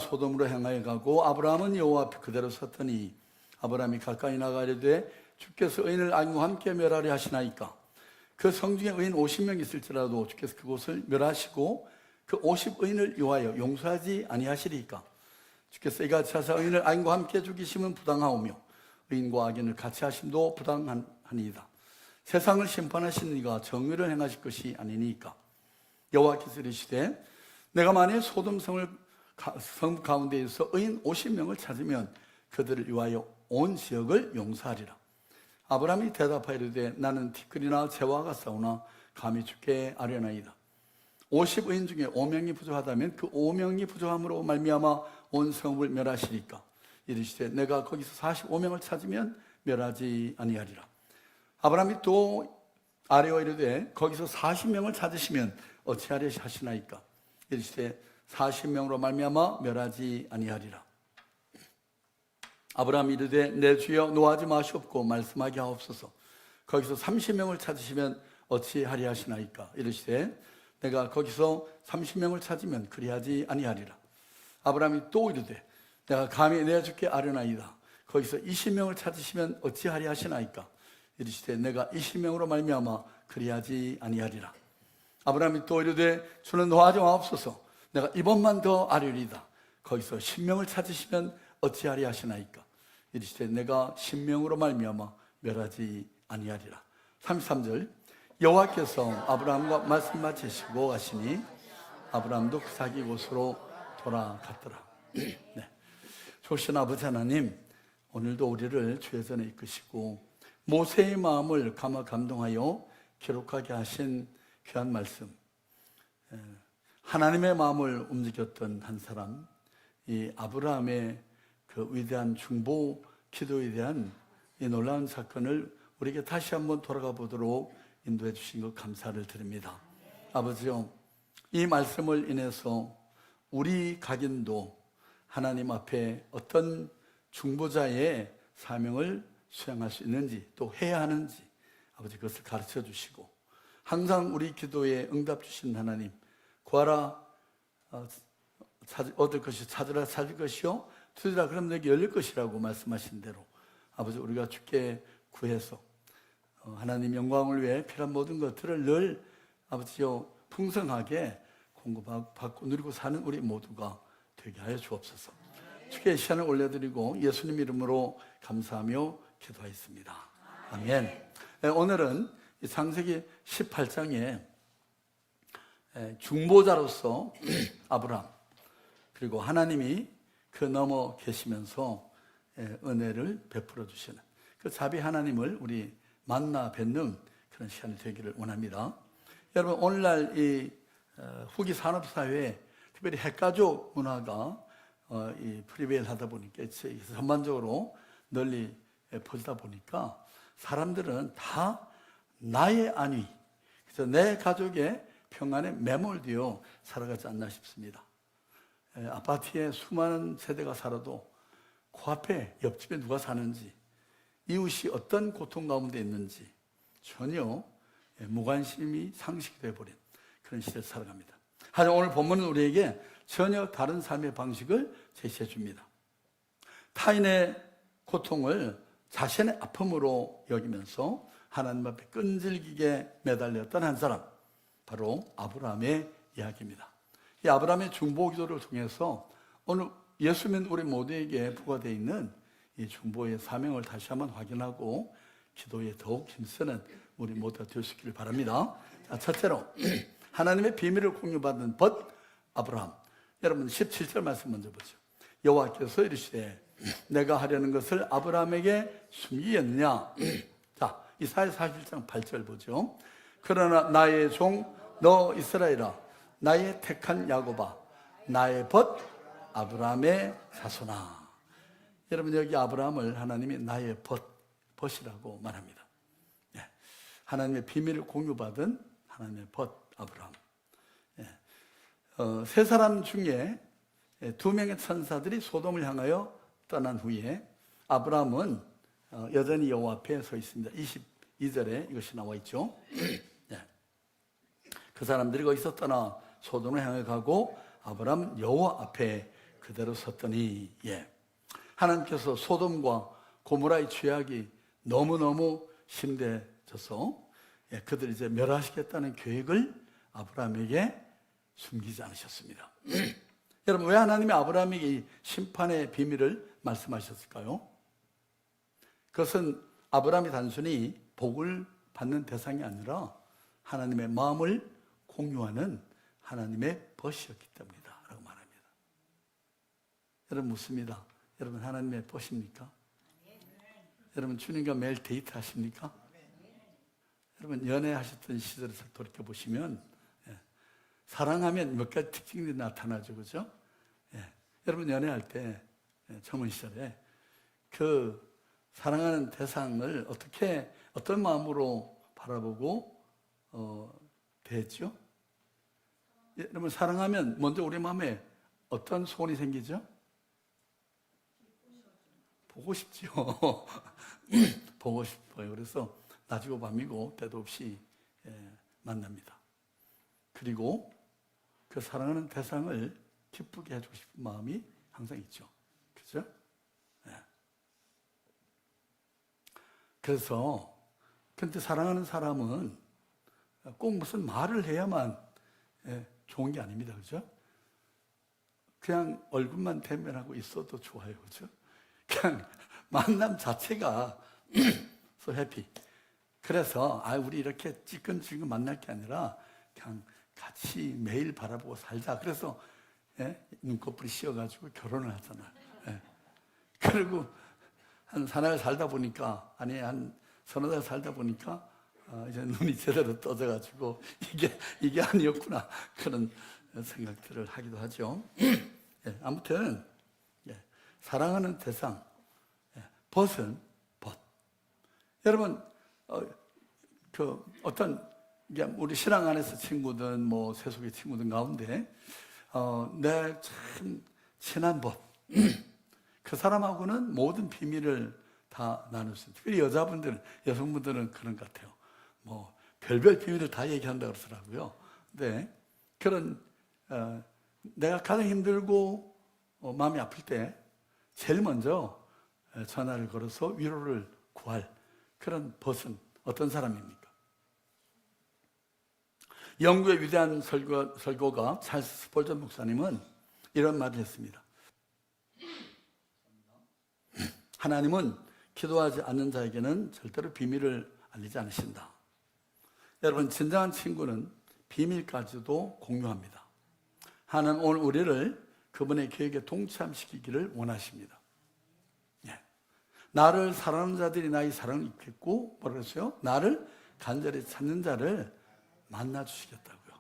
소돔으로 향하여 가고 아브라함은 여호와 앞에 그대로 섰더니 아브라함이 가까이 나가려되 주께서 의인을 악인과 함께 멸하려 하시나이까. 그 성중에 의인 50명 있을지라도 주께서 그곳을 멸하시고 그 50의인을 위하여 용서하지 아니하시리까. 주께서 이같이 하사 의인을 악인과 함께 죽이심은 부당하오며 의인과 악인을 같이 하심도 부당하니이다. 세상을 심판하시는 이가 정의를 행하실 것이 아니니까. 여호와께서 이르시되 내가 만일 소돔 성 가운데에서 의인 50명을 찾으면 그들을 위하여 온 지역을 용서하리라. 아브라함이 대답하여 이르되 나는 티끌이나 재와 같사오나 감히 주께 아뢰나이다. 50의인 중에 5명이 부족하다면 그 5명이 부족함으로 말미암아 온 성읍을 멸하시리까. 이르시되 내가 거기서 45명을 찾으면 멸하지 아니하리라. 아브라함이 또 아뢰어 이르되 거기서 40명을 찾으시면 어찌하려 하시나이까. 이르시되 40명으로 말미암아 멸하지 아니하리라. 아브라함이 이르되 내 주여 노하지 마시옵고 말씀하게 하옵소서. 거기서 30명을 찾으시면 어찌하리 하시나이까. 이르시되 내가 거기서 30명을 찾으면 그리하지 아니하리라. 아브라함이 또 이르되 내가 감히 내 주께 아뢰나이다. 거기서 20명을 찾으시면 어찌하리 하시나이까. 이르시되 내가 20명으로 말미암아 그리하지 아니하리라. 아브라함이 또 이르되 주는 노하지 마옵소서. 내가 이번만 더 아뢰리이다. 거기서 10명을 찾으시면 어찌하리 하시나이까. 이르시되 내가 10명으로 말미암아 멸하지 아니하리라. 33절 여호와께서 아브라함과 말씀 마치시고 가시니 아브라함도 그 자기 곳으로 돌아갔더라. 네. 좋으신 아버지 하나님, 오늘도 우리를 주의 전에 이끄시고 모세의 마음을 감동하여 기록하게 하신 귀한 말씀, 하나님의 마음을 움직였던 한 사람, 이 아브라함의 그 위대한 중보 기도에 대한 이 놀라운 사건을 우리에게 다시 한번 돌아가 보도록 인도해 주신 것 감사를 드립니다. 아버지요, 이 말씀을 인해서 우리 각인도 하나님 앞에 어떤 중보자의 사명을 수행할 수 있는지, 또 해야 하는지 아버지 그것을 가르쳐 주시고, 항상 우리 기도에 응답 주신 하나님, 구하라 얻을 것이, 찾으라 찾을 것이요 두드리라 그러면 내게 열릴 것이라고 말씀하신 대로 아버지 우리가 주께 구해서 하나님 영광을 위해 필요한 모든 것들을 늘 아버지요 풍성하게 공급받고 누리고 사는 우리 모두가 되게 하여 주옵소서. 주께 시간을 올려드리고 예수님 이름으로 감사하며 기도하였습니다. 아멘. 오늘은 창세기 18장에 중보자로서 아브라함, 그리고 하나님이 그 넘어 계시면서 은혜를 베풀어 주시는 그 자비 하나님을 우리 만나 뵙는 그런 시간이 되기를 원합니다. 여러분, 오늘날 이 후기 산업사회에 특별히 핵가족 문화가 이 프리베일하다 보니까 전반적으로 널리 퍼지다 보니까 사람들은 다 나의 안위, 그래서 내 가족의 평안에 매몰되어 살아가지 않나 싶습니다. 아파트에 수많은 세대가 살아도 코앞에 옆집에 누가 사는지, 이웃이 어떤 고통 가운데 있는지 전혀 무관심이 상식이 되어버린 그런 시대에 살아갑니다. 하지만 오늘 본문은 우리에게 전혀 다른 삶의 방식을 제시해 줍니다. 타인의 고통을 자신의 아픔으로 여기면서 하나님 앞에 끈질기게 매달렸던 한 사람, 바로 아브라함의 이야기입니다. 이 아브라함의 중보 기도를 통해서 오늘 예수 믿는 우리 모두에게 부과되어 있는 이 중보의 사명을 다시 한번 확인하고 기도에 더욱 힘쓰는 우리 모두가 될 수 있기를 바랍니다. 자, 첫째로 하나님의 비밀을 공유받은 벗 아브라함. 여러분 17절 말씀 먼저 보죠. 여호와께서 이르시되 내가 하려는 것을 아브라함에게 숨기겠느냐. 자, 이사야 41장 8절 보죠. 그러나 나의 종 너 이스라엘아, 나의 택한 야곱아, 나의 벗 아브라함의 자손아. 여러분, 여기 아브라함을 하나님이 나의 벗이라고 말합니다. 네. 하나님의 비밀을 공유받은 하나님의 벗 아브라함. 네. 세 사람 중에 두 명의 천사들이 소돔을 향하여 떠난 후에 아브라함은 여전히 여호와 앞에 서 있습니다. 22절에 이것이 나와 있죠. 네. 그 사람들이 거기서 떠나 소돔을 향해 가고 아브라함은 여호와 앞에 그대로 섰더니, 하나님께서 소돔과 고모라의 죄악이 너무너무 심대져서 그들이 이제 멸하시겠다는 계획을 아브라함에게 숨기지 않으셨습니다. 여러분, 왜 하나님이 아브라함에게 이 심판의 비밀을 말씀하셨을까요? 그것은 아브라함이 단순히 복을 받는 대상이 아니라 하나님의 마음을 공유하는 하나님의 벗이었기 때문이다 라고 말합니다. 여러분 묻습니다. 여러분 하나님의 벗입니까? 여러분 주님과 매일 데이트 하십니까? 여러분 연애하셨던 시절을 돌이켜보시면 사랑하면 몇 가지 특징들이 나타나죠. 그죠? 여러분 연애할 때 젊은 시절에 그 사랑하는 대상을 어떤 마음으로 바라보고 대했죠? 여러분 사랑하면 먼저 우리 마음에 어떤 소원이 생기죠? 보고 싶죠. 보고 싶어요. 그래서 낮이고 밤이고 때도 없이 만납니다. 그리고 그 사랑하는 대상을 기쁘게 해주고 싶은 마음이 항상 있죠. 그죠? 그래서 근데 사랑하는 사람은 꼭 무슨 말을 해야만 좋은 게 아닙니다. 그죠? 그냥 얼굴만 대면하고 있어도 좋아요. 그죠? 그냥 만남 자체가 so happy. 그래서 우리 이렇게 찌끈찌끈 만날 게 아니라 그냥 같이 매일 바라보고 살자. 그래서 눈꺼풀이 씌어가지고 결혼을 하잖아요. 그리고 한 사나흘 살다 보니까 한 서너 달 살다 보니까 이제 눈이 제대로 떠져가지고 이게 아니었구나 그런 생각들을 하기도 하죠. 아무튼 사랑하는 대상, 벗은 벗. 여러분 우리 신앙 안에서 친구든 뭐 세속의 친구든 가운데 내 참 친한 벗. 그 사람하고는 모든 비밀을 다 나눌 수 있어요. 특히 여성분들은 그런 것 같아요. 뭐 별별 비밀을 다 얘기한다고 그러더라고요. 근데 그런 내가 가장 힘들고 마음이 아플 때 제일 먼저 전화를 걸어서 위로를 구할 그런 벗은 어떤 사람입니까? 영국의 위대한 설교가 찰스 스폴전 목사님은 이런 말을 했습니다. 하나님은 기도하지 않는 자에게는 절대로 비밀을 알리지 않으신다. 여러분, 진정한 친구는 비밀까지도 공유합니다. 하나님 오늘 우리를 그분의 계획에 동참시키기를 원하십니다. 나를 사랑하는 자들이 나의 사랑을 입겠고, 뭐라 그랬어요? 나를 간절히 찾는 자를 만나 주시겠다고요.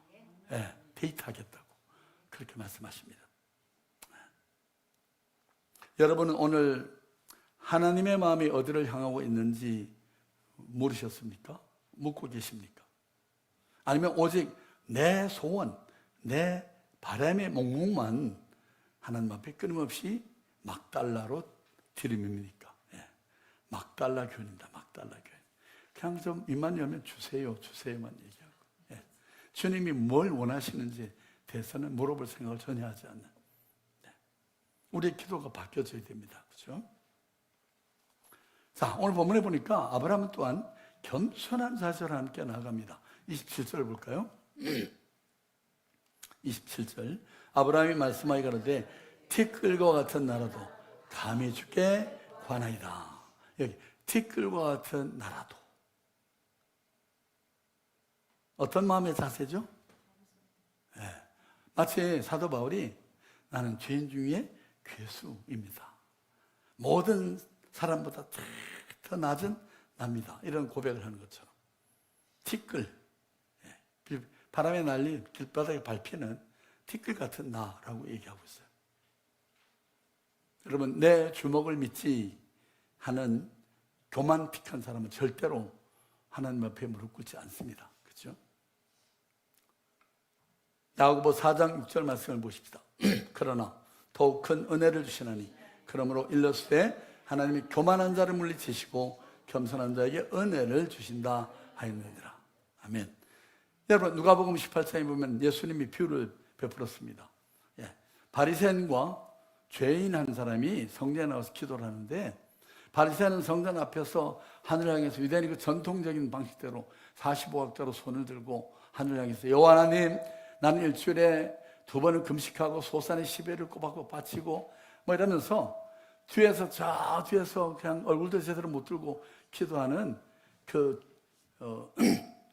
데이트하겠다고. 그렇게 말씀하십니다. 여러분은 오늘 하나님의 마음이 어디를 향하고 있는지 물으셨습니까? 묻고 계십니까? 아니면 오직 내 소원, 내 바람의 몽몽만 하나님 앞에 끊임없이 막달라로 들이밉니까? 막달라 교회입니다. 막달라 교회. 그냥 좀 입만 열면 주세요만 얘기하고. 주님이 뭘 원하시는지 대해서는 물어볼 생각을 전혀 하지 않는. 우리의 기도가 바뀌어져야 됩니다. 그렇죠? 자, 오늘 본문에 보니까 아브라함은 또한 겸손한 자세로 함께 나아갑니다. 27절 볼까요? 27절 아브라함이 말씀하여 가로되 티끌과 같은 나라도 감히 주께 관하이다. 여기 티끌과 같은 나라도 어떤 마음의 자세죠? 마치 사도 바울이 나는 죄인 중에 괴수입니다. 모든 사람보다 더 낮은 납니다. 이런 고백을 하는 것처럼 티끌, 바람에 날린 길바닥에 밟히는 티끌 같은 나라고 얘기하고 있어요. 여러분, 내 주먹을 믿지 하는 교만틱한 사람은 절대로 하나님 앞에 무릎 꿇지 않습니다. 그렇죠? 야고보 4장 6절 말씀을 보십시다. 그러나 더욱 큰 은혜를 주시나니 그러므로 일러스되 하나님이 교만한 자를 물리치시고 겸손한 자에게 은혜를 주신다 하였느니라. 아멘. 여러분, 누가복음 18장에 보면 예수님이 비유를 베풀었습니다. 바리새인과 죄인 한 사람이 성전에 나와서 기도를 하는데, 바리새인은 성전 앞에서 하늘을 향해서 유대인이 그 전통적인 방식대로 45각도로 손을 들고 하늘을 향해서 여호와 하나님, 나는 일주일에 2번은 금식하고 소산의 10회를 꼬박꼬박 바치고 뭐 이러면서 뒤에서 저 뒤에서 그냥 얼굴도 제대로 못 들고 기도하는 그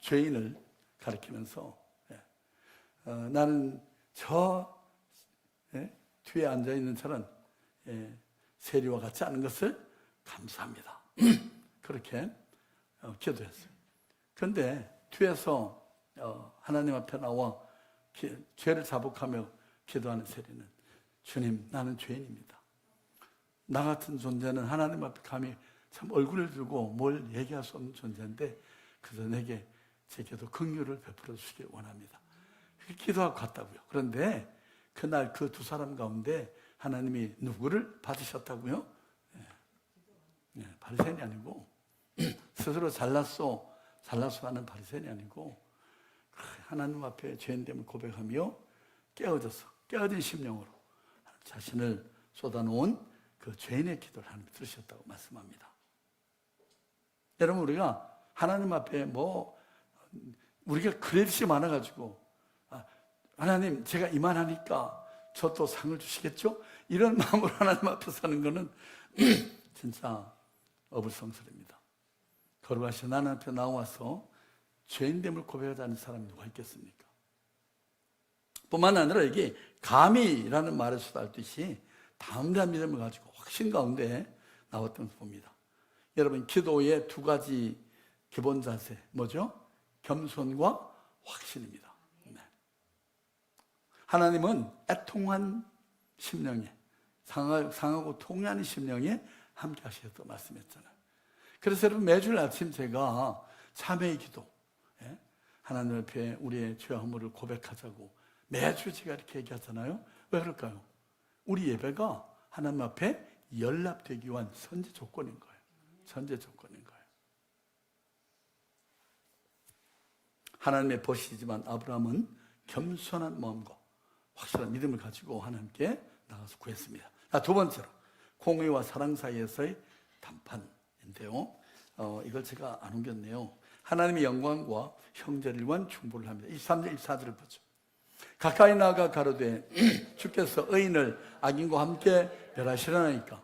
죄인을 가리키면서 나는 저 뒤에 앉아있는 저는 세리와 같지 않은 것을 감사합니다. 그렇게 기도했어요. 그런데 뒤에서 하나님 앞에 나와 죄를 자복하며 기도하는 세리는 주님, 나는 죄인입니다. 나 같은 존재는 하나님 앞에 감히 참 얼굴을 들고 뭘 얘기할 수 없는 존재인데 그저 내게 제게도 긍휼을 베풀어 주시길 원합니다. 기도하고 갔다고요. 그런데 그날 그 두 사람 가운데 하나님이 누구를 받으셨다고요? 바리새인이 아니고 스스로 잘났어 하는 바리새인이 아니고 하나님 앞에 죄인됨을 고백하며 깨어진 심령으로 자신을 쏟아놓은 그 죄인의 기도를 하나님 들으셨다고 말씀합니다. 여러분, 우리가 하나님 앞에 우리가 크레딧이 많아가지고 하나님 제가 이만하니까 저 또 상을 주시겠죠? 이런 마음으로 하나님 앞에 사는 거는 진짜 어불성설입니다. 거룩하신 하나님 앞에 나와서 죄인됨을 고백하지 않는 사람이 누가 있겠습니까? 뿐만 아니라 이게 감히라는 말에서도 알듯이 담대한 믿음을 가지고 확신 가운데 나왔던 것을 봅니다. 여러분, 기도의 두 가지 기본 자세 뭐죠? 겸손과 확신입니다. 하나님은 애통한 심령에 상하고 통해하는 심령에 함께 하시겠다고 말씀했잖아요. 그래서 여러분, 매주 아침 제가 참회의 기도, 하나님 앞에 우리의 죄와 허물을 고백하자고 매주 제가 이렇게 얘기하잖아요. 왜 그럴까요? 우리 예배가 하나님 앞에 연락되기 위한 선제 조건인 거예요. 선제 조건인 거예요. 하나님의 벗이지만 아브라함은 겸손한 마음과 확실한 믿음을 가지고 하나님께 나가서 구했습니다. 두 번째로 공의와 사랑 사이에서의 담판인데요. 이걸 제가 안 옮겼네요. 하나님의 영광과 형제를 위한 중보를 합니다. 23절 24절을 보죠. 가까이 나아가 가로되 주께서 의인을 악인과 함께 멸하시려나이까.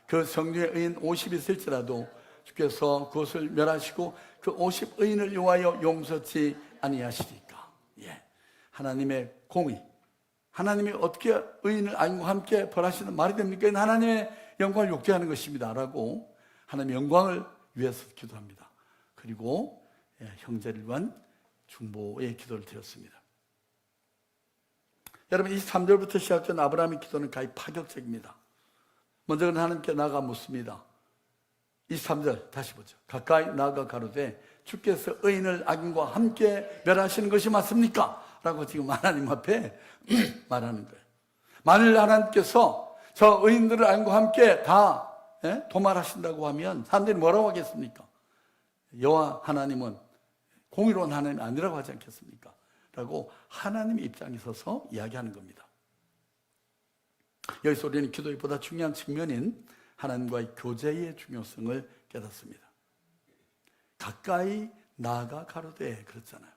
그 성중에 의인 50이 있을지라도 주께서 그것을 멸하시고 그 50 의인을 위하여 용서치 아니하시리까. 하나님의 공의, 하나님이 어떻게 의인을 악인과 함께 벌하시는 말이 됩니까? 하나님의 영광을 욕되하는 것입니다 라고 하나님의 영광을 위해서 기도합니다. 그리고 형제를 위한 중보의 기도를 드렸습니다. 여러분, 23절부터 시작된 아브라함의 기도는 가히 파격적입니다. 먼저 하나님께 나아가 묻습니다. 23절 다시 보죠. 가까이 나아가 가로되 주께서 의인을 악인과 함께 멸하시는 것이 맞습니까? 라고 지금 하나님 앞에 말하는 거예요. 만일 하나님께서 저 의인들을 악인과 함께 다 도말하신다고 하면 사람들이 뭐라고 하겠습니까? 여호와 하나님은 공의로운 하나님이 아니라고 하지 않겠습니까? 라고 하나님의 입장에 서서 이야기하는 겁니다. 여기서 우리는 기도의 보다 중요한 측면인 하나님과의 교제의 중요성을 깨닫습니다. 가까이 나아가 가로되 그랬잖아요.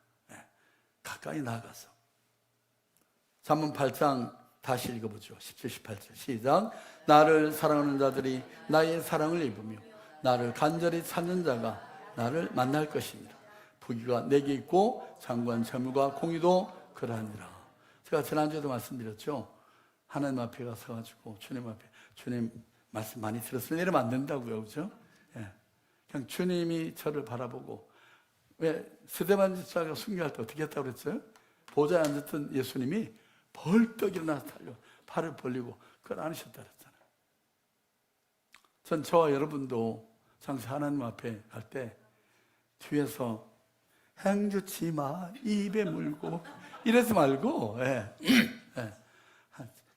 가까이 나아가서. 잠언 8장 다시 읽어보죠. 17, 18절 시작. 나를 사랑하는 자들이 나의 사랑을 입으며 나를 간절히 찾는 자가 나를 만날 것입니다. 부귀가 내게 있고 장관 재물과 공의도 그러하니라. 제가 지난주에도 말씀드렸죠. 하나님 앞에 가서가지고 주님 앞에 주님 말씀 많이 들었으면 이러면 안 된다고요. 그죠? 그냥 주님이 저를 바라보고, 왜 스데반 집사가 순교할 때 어떻게 했다고 그랬어요? 보좌에 앉았던 예수님이 벌떡 일어나서 달려 팔을 벌리고 그걸 안으셨다 그랬잖아요. 전 저와 여러분도 장차 하나님 앞에 갈 때 뒤에서 행주치 마 입에 물고 이러지 말고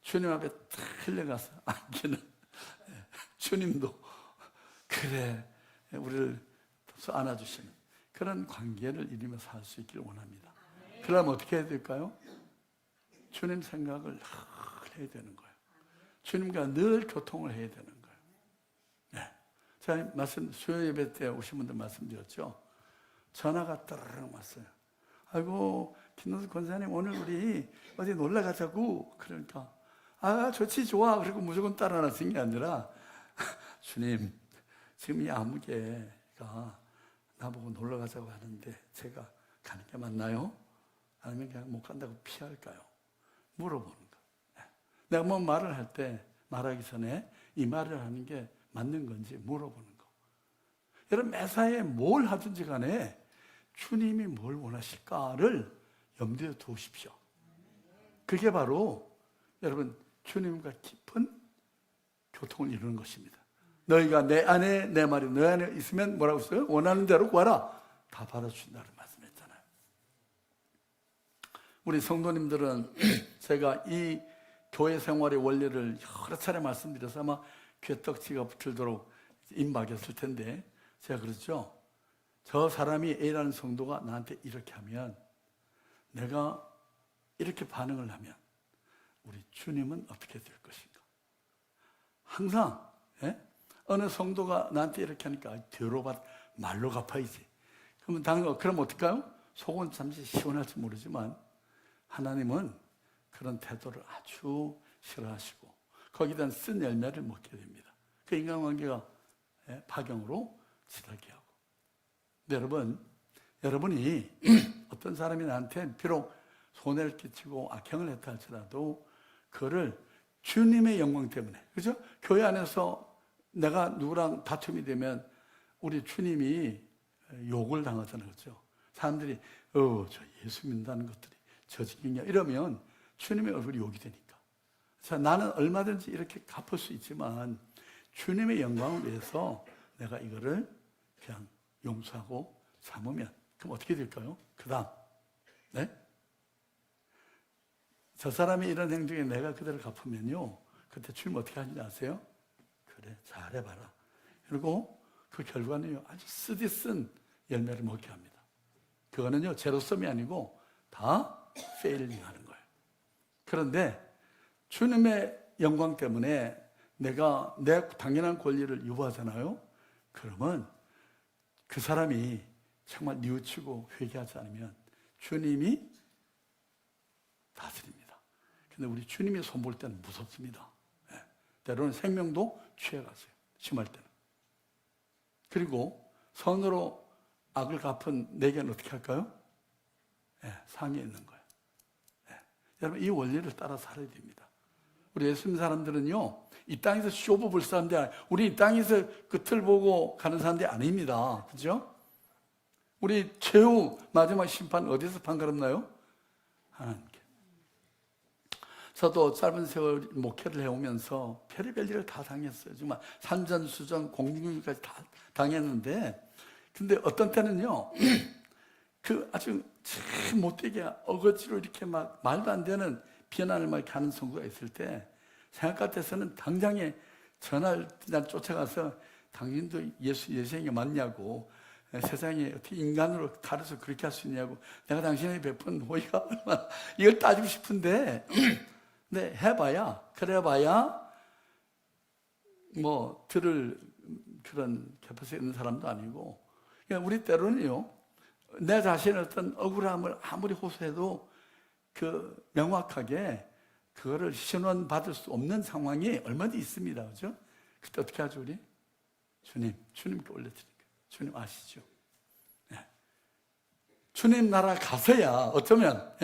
주님 앞에 탁 흘려가서 안기는 주님도 그래 우리를 안아주시는 그런 관계를 이루며 살 수 있기를 원합니다. 그러면 어떻게 해야 될까요? 주님 생각을 늘 해야 되는 거예요. 주님과 늘 교통을 해야 되는 거예요. 네. 제가 수요 예배 때 오신 분들 말씀드렸죠. 전화가 따르릉 왔어요. 아이고, 김노수 권사님, 오늘 우리 어디 놀러 가자고. 그러니까, 좋지, 좋아. 그리고 무조건 따라 나선 게 아니라, 주님, 지금 이 아무개가 나보고 놀러 가자고 하는데, 제가 가는 게 맞나요? 아니면 그냥 못 간다고 피할까요? 물어보는 거. 내가 뭐 말을 할 때, 말하기 전에 이 말을 하는 게 맞는 건지 물어보는 거. 여러분, 매사에 뭘 하든지 간에 주님이 뭘 원하실까를 염두에 두십시오. 그게 바로 여러분 주님과 깊은 교통을 이루는 것입니다. 너희가 내 안에, 내 말이 너희 안에 있으면 뭐라고 했어요? 원하는 대로 구하라. 다 받아주신다는 말씀했잖아요. 우리 성도님들은 제가 이 교회 생활의 원리를 여러 차례 말씀드려서 아마 귀에 떡지가 붙들도록 임박했을 텐데, 제가 그랬죠. 저 사람이 A라는 성도가 나한테 이렇게 하면, 내가 이렇게 반응을 하면 우리 주님은 어떻게 될 것인가. 항상 어느 성도가 나한테 이렇게 하니까 뒤로받 말로 갚아야지. 그럼 어떨까요? 속은 잠시 시원할지 모르지만 하나님은 그런 태도를 아주 싫어하시고 거기다 쓴 열매를 먹게 됩니다. 그 인간관계가 파경으로 치닫게 하고. 근데 여러분이 어떤 사람이 나한테 비록 손해를 끼치고 악행을 했다 할지라도 그거를 주님의 영광 때문에, 그죠? 교회 안에서 내가 누구랑 다툼이 되면 우리 주님이 욕을 당하잖아요, 그렇죠? 사람들이 저 예수 믿는다는 것들이 저 지경이야 이러면 주님의 얼굴이 욕이 되니까. 자, 나는 얼마든지 이렇게 갚을 수 있지만 주님의 영광을 위해서 내가 이거를 그냥 용서하고 참으면 그럼 어떻게 될까요? 그 다음 저 사람이 이런 행동에 내가 그대로 갚으면요, 그때 주님 어떻게 하는지 아세요? 그래, 잘해봐라. 그리고 그 결과는요, 아주 쓰디쓴 열매를 먹게 합니다. 그거는요, 제로섬이 아니고 다 페일링 하는 거예요. 그런데 주님의 영광 때문에 내가 내 당연한 권리를 유보하잖아요. 그러면 그 사람이 정말 뉘우치고 회개하지 않으면 주님이 다스립니다. 근데 우리 주님이 손볼 때는 무섭습니다. 때로는 생명도 취해갔어요. 심할 때는. 그리고 선으로 악을 갚은 내게는 어떻게 할까요? 상에 있는 거예요. 여러분, 이 원리를 따라 살아야 됩니다. 우리 예수 믿는 사람들은요, 이 땅에서 쇼부 볼 사람들이 아니에요. 우리 이 땅에서 끝을 보고 가는 사람들이 아닙니다. 그죠? 우리 최후 마지막 심판 어디서 판가름나요? 하나님께. 저도 짧은 세월 목회를 해오면서 별의별 일을 다 당했어요. 정말 산전수전, 공중까지 다 당했는데, 근데 어떤 때는요, 아주 참 못되게 어거지로 이렇게 막 말도 안 되는 비난을 막 하는 성도가 있을 때, 생각 같아서는 당장에 전화를 그냥 쫓아가서 당신도 예수님이 맞냐고, 세상에 어떻게 인간으로 가려서 그렇게 할 수 있냐고, 내가 당신에게 베푼 호의가 얼마나, 이걸 따지고 싶은데, 근데 그래봐야 뭐 들을 그런 캐파시티 있는 사람도 아니고, 그러니까 우리 때로는요, 내 자신의 어떤 억울함을 아무리 호소해도 명확하게 그거를 신원받을 수 없는 상황이 얼마든지 있습니다. 그죠? 그때 어떻게 하죠, 우리? 주님께 올려드릴게요. 주님 아시죠? 주님 나라 가서야 어쩌면,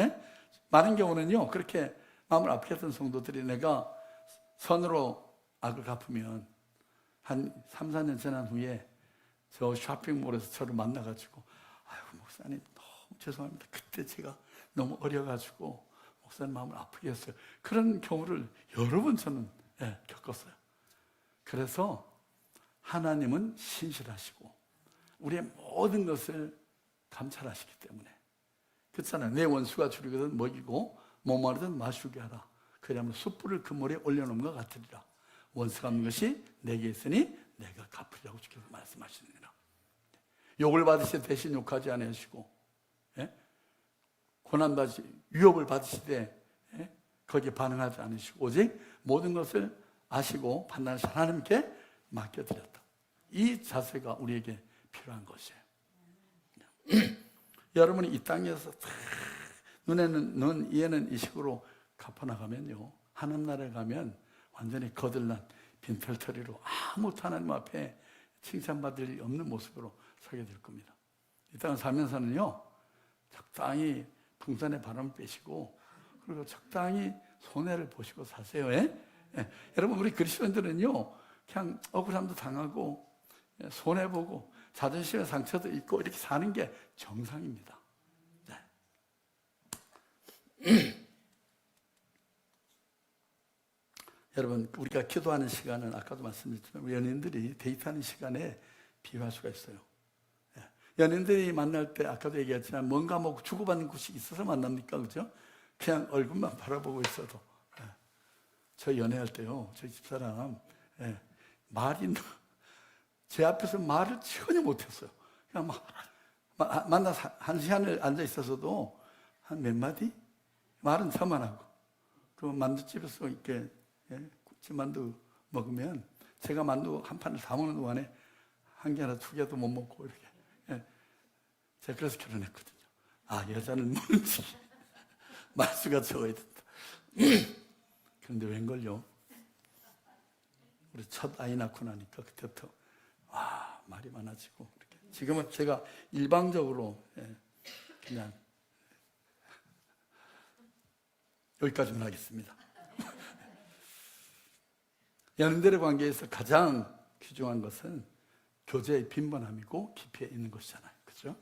많은 경우는요, 그렇게 마음을 아프게 했던 성도들이 내가 선으로 악을 갚으면 한 3, 4년 지난 후에 저 쇼핑몰에서 저를 만나가지고, 아이고, 목사님, 너무 죄송합니다. 그때 제가 너무 어려가지고 목사님 마음을 아프게 했어요. 그런 경우를 여러 번 저는 겪었어요. 그래서 하나님은 신실하시고 우리의 모든 것을 감찰하시기 때문에, 그렇잖아요. 내 원수가 줄이거든 먹이고 목마르든 마시게 하라. 그러면 숯불을 그물에 올려놓은 것 같으리라. 원수가 없는 것이 내게 있으니 내가 갚으리라고 주께서 말씀하시느니라. 욕을 받으실 대신 욕하지 않으시고, 고난받으시 위협을 받으시되 거기에 반응하지 않으시고, 오직 모든 것을 아시고 판단하신 하나님께 맡겨드렸다. 이 자세가 우리에게 필요한 것이에요. 여러분이 이 땅에서 눈에는 눈, 이에는 이 식으로 갚아나가면요, 하나님 나라에 가면 완전히 거들난 빈털터리로 아무것도 하나님 앞에 칭찬받을 일 없는 모습으로 서게 될 겁니다. 이 땅을 살면서는요, 적당히 풍산의 바람을 빼시고, 그리고 적당히 손해를 보시고 사세요. 여러분, 우리 그리스도인들은요, 그냥 억울함도 당하고 손해보고 자존심의 상처도 있고 이렇게 사는 게 정상입니다. 여러분, 우리가 기도하는 시간은 아까도 말씀드렸지만 우리 연인들이 데이트하는 시간에 비유할 수가 있어요. 연인들이 만날 때 아까도 얘기했지만 뭔가 뭐 주고받는 것이 있어서 만납니까? 그죠? 그냥 얼굴만 바라보고 있어도. 저 연애할 때요, 저희 집사람 말이 제 앞에서 말을 전혀 못했어요. 그냥 만나서 한 시간을 앉아 있어서도 한 몇 마디 말은 저만 하고, 그 만두집에서 이렇게 찜만두 먹으면 제가 만두 한 판을 다 먹는 동안에 한 개나 두 개도 못 먹고 이렇게. 제가 그래서 결혼했거든요. 아, 여자는 뭔지 말수가 적어야 된다. 그런데 웬걸요, 우리 첫 아이 낳고 나니까 그때부터 말이 많아지고 이렇게. 지금은 제가 일방적으로 그냥 여기까지만 하겠습니다. 연인들의 관계에서 가장 귀중한 것은 교제의 빈번함이고 깊이에 있는 것이잖아요. 그렇죠?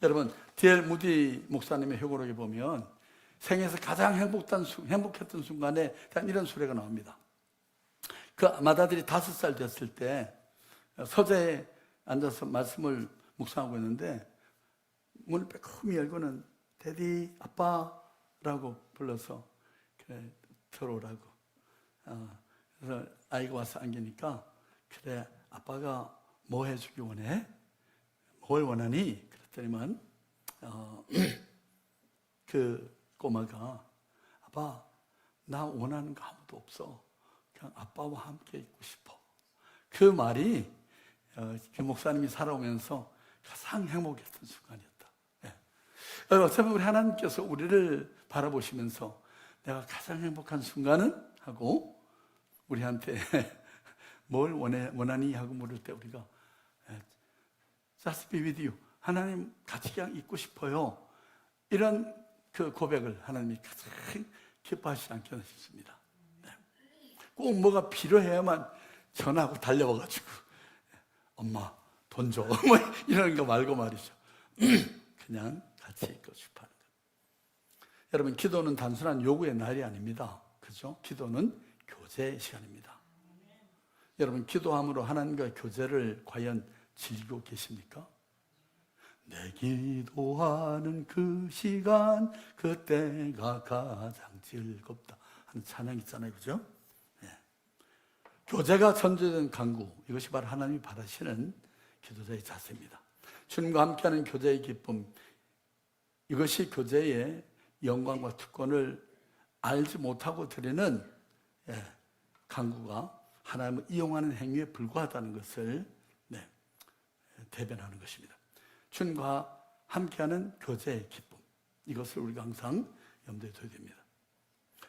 여러분, D.L. 무디 목사님의 회고록에 보면 생에서 가장 행복했던 순간에 이런 수레가 나옵니다. 그 맏아들이 5살 됐을 때 서재에 앉아서 말씀을 묵상하고 있는데 문을 빼꼼히 열고는 데디, 아빠라고 불러서 그래, 들어오라고. 그래서 아이가 와서 안기니까 그래, 아빠가 뭐 해주기 원해? 뭘 원하니? 그랬더니만 그 꼬마가 아빠, 나 원하는 거 아무도 없어. 그냥 아빠와 함께 있고 싶어. 그 말이 그 목사님이 살아오면서 가장 행복했던 순간이었다. 어차피 우리 하나님께서 우리를 바라보시면서 내가 가장 행복한 순간은? 하고 우리한테 뭘 원하니? 하고 물을 때 우리가 Just be with you. 하나님 같이 그냥 있고 싶어요. 이런 그 고백을 하나님이 가장 기뻐하시지 않겠나 싶습니다. 꼭 뭐가 필요해야만 전화하고 달려와가지고 엄마 돈 줘. 뭐 이런 거 말고 말이죠. 그냥 같이 있고 싶어 하는 것. 여러분, 기도는 단순한 요구의 날이 아닙니다. 그죠? 기도는 교제의 시간입니다. 여러분, 기도함으로 하나님과 교제를 과연 즐기고 계십니까? 내 기도하는 그 시간, 그때가 가장 즐겁다 하는 찬양 있잖아요. 그죠? 교제가 전제된 간구, 이것이 바로 하나님이 바라시는 기도자의 자세입니다. 주님과 함께하는 교제의 기쁨, 이것이 교제의 영광과 특권을 알지 못하고 드리는 간구가 하나님을 이용하는 행위에 불과하다는 것을 대변하는 것입니다. 주님과 함께하는 교제의 기쁨, 이것을 우리가 항상 염두에 둬야 됩니다.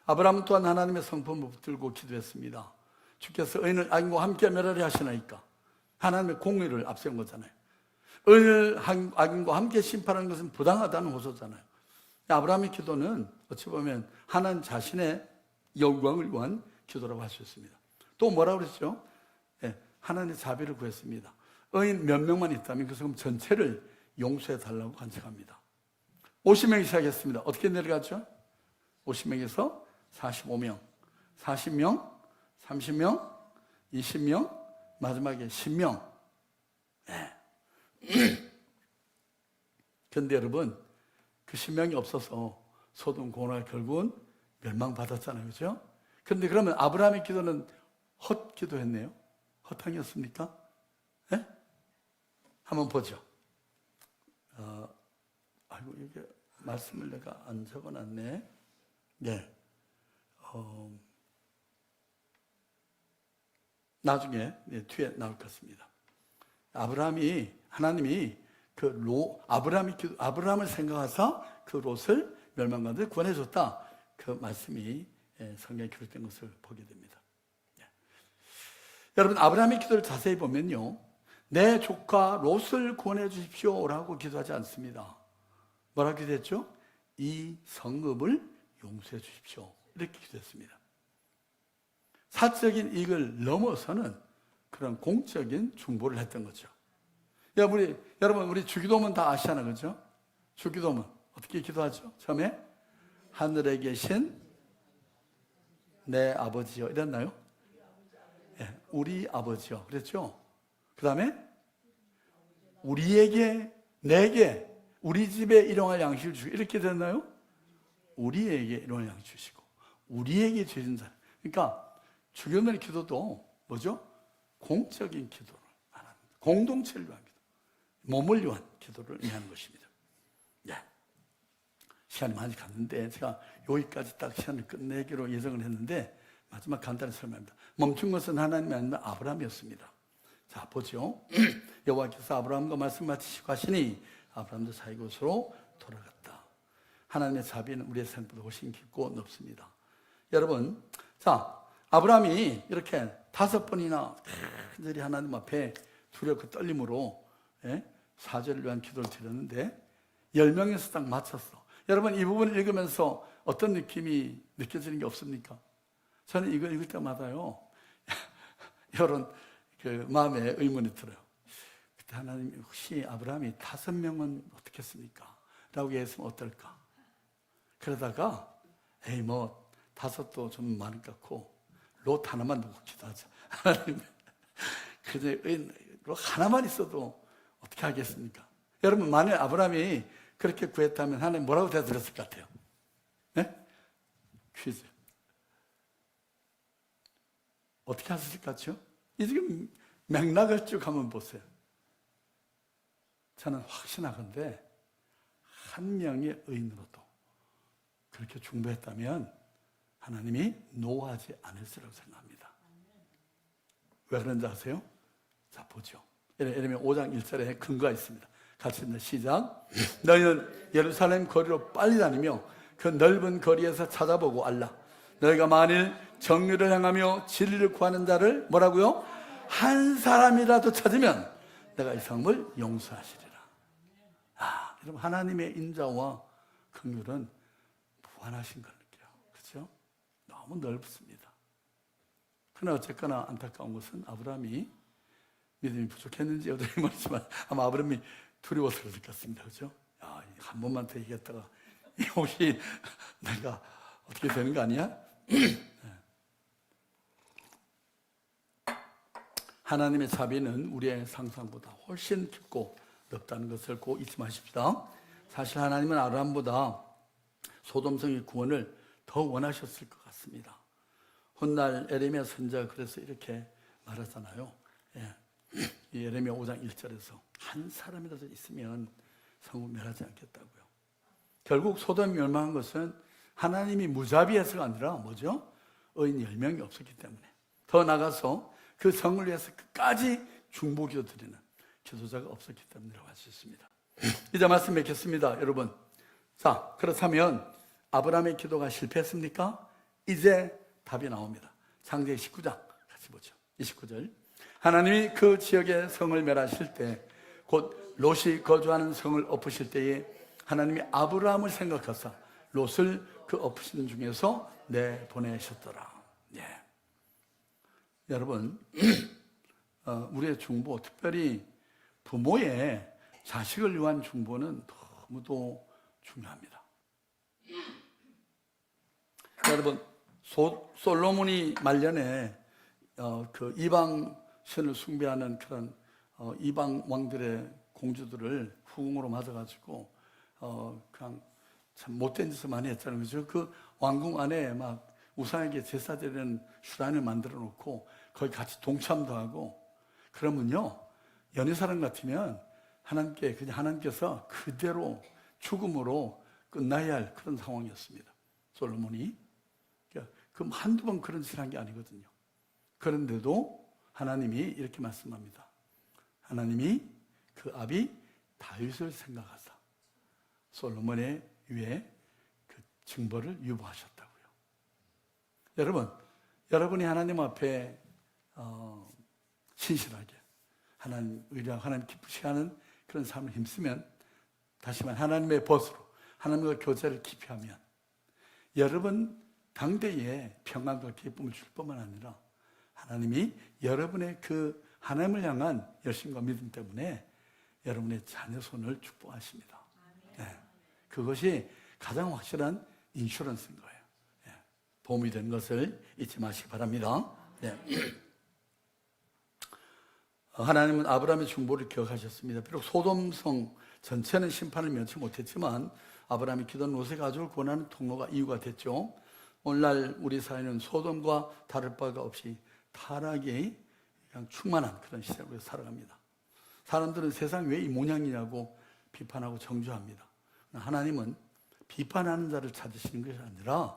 아브라함 또한 하나님의 성품을 붙들고 기도했습니다. 주께서 의인을 악인과 함께 멸하려 하시나이까. 하나님의 공의를 앞세운 거잖아요. 의인을 악인과 함께 심판하는 것은 부당하다는 호소잖아요. 아브라함의 기도는 어찌 보면 하나님 자신의 영광을 위한 기도라고 할 수 있습니다. 또 뭐라고 그랬죠? 하나님의 자비를 구했습니다. 의인 몇 명만 있다면 그 사람 전체를 용서해 달라고 간청합니다. 50명이 시작했습니다. 어떻게 내려갔죠? 50명에서 45명, 40명, 30명, 20명, 마지막에 10명. 그런데 여러분, 그 10명이 없어서 소돔 고모라 결국은 멸망받았잖아요. 그렇죠? 그런데 그러면 아브라함의 기도는 헛기도했네요. 헛탕이었습니까? 한번 보죠. 아이고, 이게 말씀을 내가 안 적어놨네. 나중에 뒤에 나올 것 같습니다. 하나님이 아브라함을 생각하사 그 롯을 멸망가운데 구원해줬다. 그 말씀이 성경에 기록된 것을 보게 됩니다. 여러분, 아브라함의 기도를 자세히 보면요, 내 조카 롯을 구원해 주십시오라고 기도하지 않습니다. 뭐라고 기도했죠? 이 성읍을 용서해 주십시오, 이렇게 기도했습니다. 사적인 이익을 넘어서는 그런 공적인 중보를 했던 거죠. 여러분, 우리 주기도문 다 아시잖아요, 그죠? 주기도문 어떻게 기도하죠? 처음에 하늘에 계신 내 아버지여, 이랬나요? 네, 우리 아버지여, 그랬죠? 그 다음에 내게 우리 집에 일용할 양식을 주시고, 이렇게 됐나요? 우리에게 일용할 양식 주시고, 우리에게 죄진 사람. 그러니까 주기도문의 기도도 뭐죠? 공적인 기도를 안 합니다. 공동체를 위한 기도, 몸을 위한 기도를 의미하는 것입니다. 네. 시간이 많이 갔는데 제가 여기까지 딱 시간을 끝내기로 예정을 했는데 마지막 간단히 설명합니다. 멈춘 것은 하나님이 아니라 아브라함이었습니다. 자, 보죠. 여호와께서 아브라함과 말씀 마치시고 하시니 아브라함도 자기 곳으로 돌아갔다. 하나님의 자비는 우리의 생각보다 훨씬 깊고 높습니다. 여러분, 자, 아브라함이 이렇게 5번이나 간절히 하나님 앞에 두렵고 떨림으로 사죄를 위한 기도를 드렸는데 10명에서 딱 맞췄어. 여러분, 이 부분을 읽으면서 어떤 느낌이 느껴지는 게 없습니까? 저는 이거 읽을 때마다요, 이런 그 마음에 의문이 들어요. 그때 하나님, 혹시 아브라함이 5명은 어떻게 했습니까? 라고 했으면 어떨까? 그러다가 에이, 뭐 5도 좀 많을 것 같고 롯 하나만 놓고 기도하자. 하나님, 그래서 롯 하나만 있어도 어떻게 하겠습니까? 여러분, 만약 아브라함이 그렇게 구했다면 하나님 뭐라고 대답했을 것 같아요? 네? 퀴즈. 어떻게 하셨을 것 같죠? 이 지금 맥락을 쭉 한번 보세요. 저는 확신하건대 한 명의 의인으로도 그렇게 중보했다면 하나님이 노하지 않으시라고 생각합니다. 왜 그런지 아세요? 자, 보죠. 예레미야 5장 1절에 근거가 있습니다. 같이 읽는 시작. 너희는 예루살렘 거리로 빨리 다니며 그 넓은 거리에서 찾아보고 알라. 너희가 만일 정의를 행하며 진리를 구하는 자를 뭐라고요? 한 사람이라도 찾으면 내가 이 성을 용서하시리라. 여러분, 하나님의 인자와 긍휼은 무한하신 걸 느껴요. 그렇죠? 너무 넓습니다. 그러나 어쨌거나 안타까운 것은 아브라함이 믿음이 부족했는지 여전히 모르지만 아마 아브라함이 두려워서 그럴 것 같습니다. 그렇죠? 한 번만 더 얘기했다가 혹시 내가 어떻게 되는 거 아니야? 하나님의 자비는 우리의 상상보다 훨씬 깊고 넓다는 것을 꼭 잊지 마십시다. 사실 하나님은 아브라함보다 소돔성의 구원을 더 원하셨을 것 같습니다. 훗날 에레미야 선지자가 그래서 이렇게 말하잖아요. 에레미야 5장 1절에서 한 사람이라도 있으면 성을 멸하지 않겠다고요. 결국 소돔이 멸망한 것은 하나님이 무자비해서가 아니라 뭐죠? 의인 10명이 없었기 때문에, 더 나가서 그 성을 위해서 끝까지 중보기도 드리는 기도자가 없었기 때문이라고 할 수 있습니다. 이제 말씀 맺겠습니다, 여러분. 자, 그렇다면 아브라함의 기도가 실패했습니까? 이제 답이 나옵니다. 창세기 19장 같이 보죠. 29절. 하나님이 그 지역의 성을 멸하실 때, 곧 롯이 거주하는 성을 엎으실 때에 하나님이 아브라함을 생각하사 롯을 그 엎으시는 중에서 내보내셨더라. 여러분, 우리의 중보, 특별히 부모의 자식을 위한 중보는 너무도 중요합니다. 여러분, 솔로몬이 말년에 그 이방 신을 숭배하는 그런 이방 왕들의 공주들을 후궁으로 맞아가지고 그냥 참 못된 짓을 많이 했잖아요. 그죠? 그 왕궁 안에 막 우상에게 제사 드리는 슈란을 만들어 놓고 거기 같이 동참도 하고, 그러면요, 연애사람 같으면 하나님께서 그대로 죽음으로 끝나야 할 그런 상황이었습니다. 솔로몬이 그 한두 번 그런 짓을 한 게 아니거든요. 그런데도 하나님이 이렇게 말씀합니다. 하나님이 그 아비 다윗을 생각하사 솔로몬의 위에 그 징벌을 유보하셨다고요. 여러분, 여러분이 하나님 앞에 신실하게 하나님 의뢰하고 하나님 기쁘시게 하는 그런 삶을 힘쓰면, 다시 말해 하나님의 벗으로 하나님과 교제를 깊이 하면 여러분 당대에 평안과 기쁨을 줄 뿐만 아니라 하나님이 여러분의 그 하나님을 향한 열심과 믿음 때문에 여러분의 자녀 손을 축복하십니다. 네. 그것이 가장 확실한 인슈런스인 거예요. 네. 도움이 되는 것을 잊지 마시기 바랍니다. 네. 하나님은 아브라함의 중보를 기억하셨습니다. 비록 소돔성 전체는 심판을 면치 못했지만 아브라함이 기도한 롯의 가족을 구원하는 통로가 이유가 됐죠. 오늘날 우리 사회는 소돔과 다를 바가 없이 타락이 그냥 충만한 그런 시대로 살아갑니다. 사람들은 세상 왜 이 모양이냐고 비판하고 정죄합니다. 하나님은 비판하는 자를 찾으시는 것이 아니라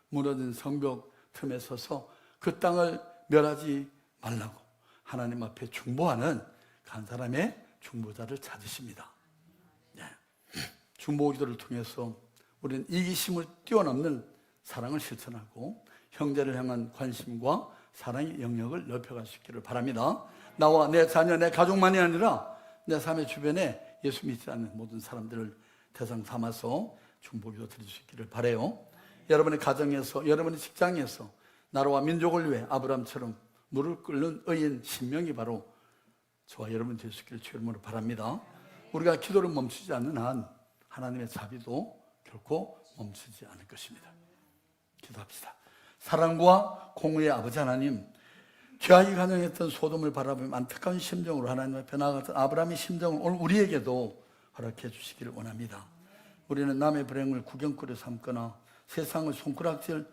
무너진 성벽 틈에 서서 그 땅을 멸하지 말라고 하나님 앞에 중보하는 간 사람의 중보자를 찾으십니다. 네. 중보 기도를 통해서 우리는 이기심을 뛰어넘는 사랑을 실천하고 형제를 향한 관심과 사랑의 영역을 넓혀갈 수 있기를 바랍니다. 나와 내 자녀, 내 가족만이 아니라 내 삶의 주변에 예수 믿지 않는 모든 사람들을 대상 삼아서 중보기도 드릴 수 있기를 바라요. 여러분의 가정에서, 여러분의 직장에서 나라와 민족을 위해 아브라함처럼 무릎 꿇는 의인 10명이 바로 저와 여러분 될 수 있기를 주의 이름으로 바랍니다. 우리가 기도를 멈추지 않는 한 하나님의 자비도 결코 멈추지 않을 것입니다. 기도합시다. 사랑과 공의의 아버지 하나님, 귀하게 간영했던 소돔을 바라보며 안타까운 심정으로 하나님 앞에 나아갔던 아브라함의 심정을 오늘 우리에게도 허락해 주시기를 원합니다. 우리는 남의 불행을 구경거리 삼거나 세상을 손가락질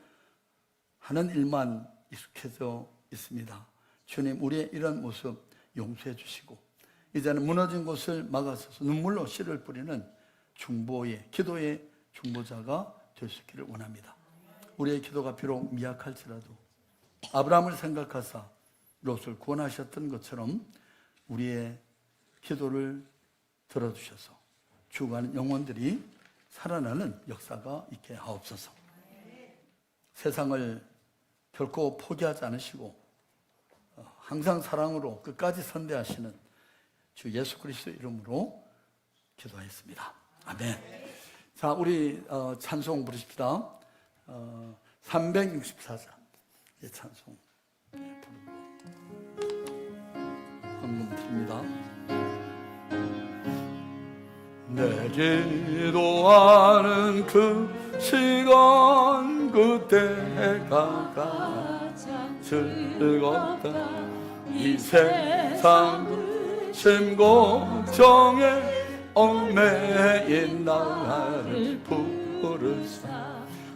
하는 일만 익숙해져 있습니다. 주님, 우리의 이런 모습 용서해 주시고 이제는 무너진 곳을 막아서서 눈물로 씨를 뿌리는 중보의, 기도의 중보자가 될 수 있기를 원합니다. 우리의 기도가 비록 미약할지라도 아브라함을 생각하사 롯을 구원하셨던 것처럼 우리의 기도를 들어주셔서 죽어가는 영혼들이 살아나는 역사가 있게 하옵소서. 세상을 결코 포기하지 않으시고 항상 사랑으로 끝까지 선대하시는 주 예수 그리스도 이름으로 기도하였습니다. 아멘. 자, 우리 찬송 부르십시다. 364장 찬송 부르고 헌금 드립니다. 내 기도하는 그 시간 그때가 가장 즐겁다. 이 세상 심 걱정에 얽매인 나를 부르사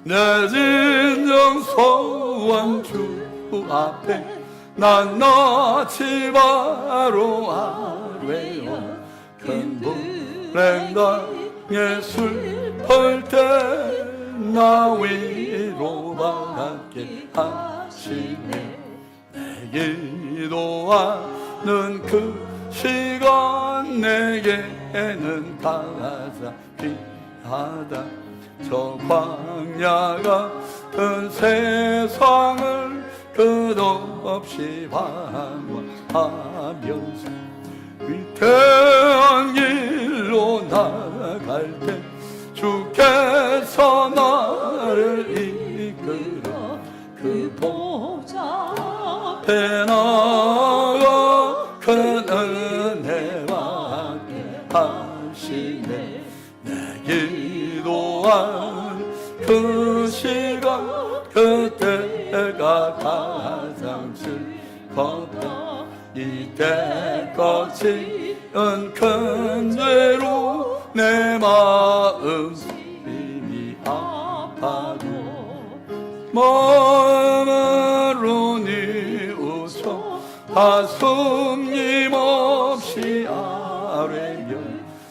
내 진정 소원 주 앞에 낱낱이 바로 아뢰어 큰 불행당에 슬플 때 나 위로받게 하시네. 내 기도하는 그 시간 내게는 가장 귀하다. 저 광야 같은 세상을 끝없이 방황하면서 위태한 길로 나갈 때 주께서 나를 이끌어 그 보좌 앞에 나가 큰 은혜와 함께 하시네. 내 기도한 그 시간 그때가 가장 즐겁다. 이때까지 큰 죄로 내 마음 이미 아파도 마음으로 뉘우쳐 가슴 힘없이 아뢰며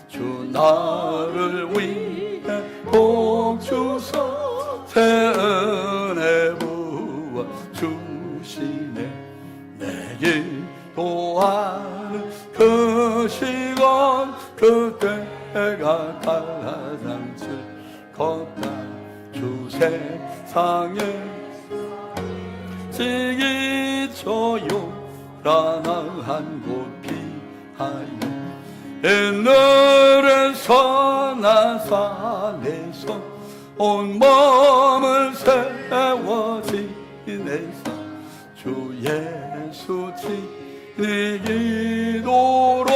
주 나를 위해 복 주사 새 은혜 부어 주시네. 내 기도하는 그 시간 그때가 가장 즐겁다. 주 세상에 지기 조용한 곳 피하여 옛날에 선한 산에서 온 몸을 세워 지내사 주 예수 지니 기도로